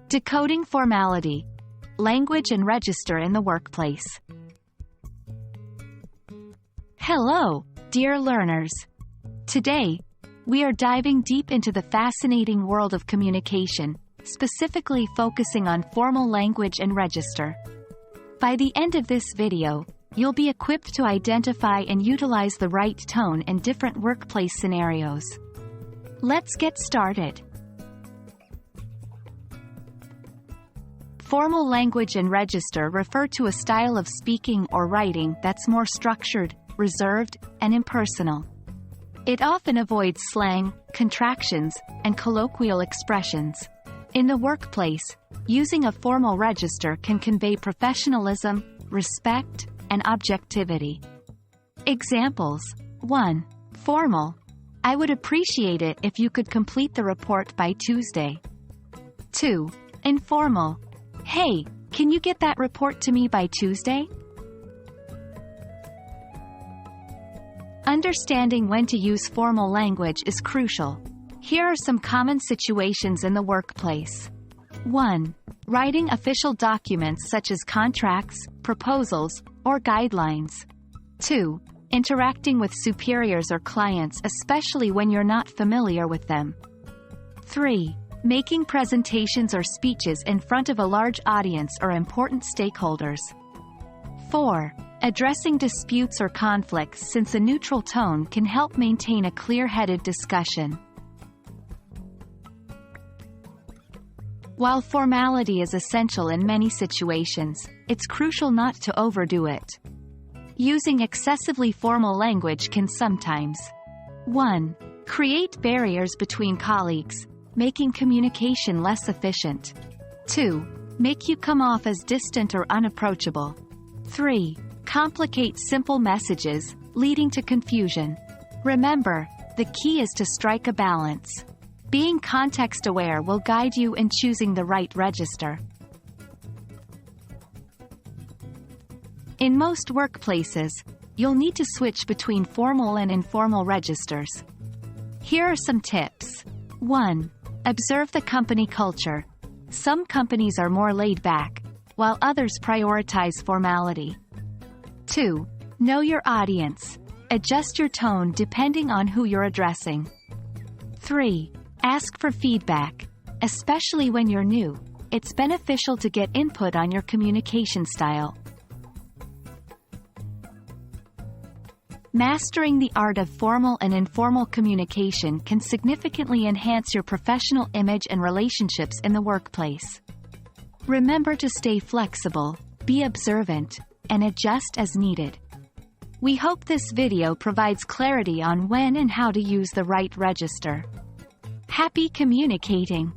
Decoding Formality. Language and Register in the Workplace. Hello, dear learners. Today, we are diving deep into the fascinating world of communication, specifically focusing on formal language and register. By the end of this video, you'll be equipped to identify and utilize the right tone in different workplace scenarios. Let's get started. Formal language and register refer to a style of speaking or writing that's more structured, reserved, and impersonal. It often avoids slang, contractions, and colloquial expressions. In the workplace, using a formal register can convey professionalism, respect, and objectivity. Examples. 1. Formal. I would appreciate it if you could complete the report by Tuesday. 2. Informal. Hey, can you get that report to me by Tuesday? Understanding when to use formal language is crucial. Here are some common situations in the workplace. 1. Writing official documents such as contracts, proposals, or guidelines. 2. Interacting with superiors or clients, especially when you're not familiar with them. 3. Making presentations or speeches in front of a large audience or important stakeholders. 4. Addressing disputes or conflicts, since a neutral tone can help maintain a clear-headed discussion. While formality is essential in many situations, it's crucial not to overdo it. Using excessively formal language can sometimes 1. Create barriers between colleagues, making communication less efficient. 2. Make you come off as distant or unapproachable. 3. Complicate simple messages, leading to confusion. Remember, the key is to strike a balance. Being context-aware will guide you in choosing the right register. In most workplaces, you'll need to switch between formal and informal registers. Here are some tips. 1. Observe the company culture. Some companies are more laid back, while others prioritize formality. 2. Know your audience. Adjust your tone depending on who you're addressing. 3. Ask for feedback. Especially when you're new, it's beneficial to get input on your communication style. Mastering the art of formal and informal communication can significantly enhance your professional image and relationships in the workplace. Remember to stay flexible, be observant, and adjust as needed. We hope this video provides clarity on when and how to use the right register. Happy communicating!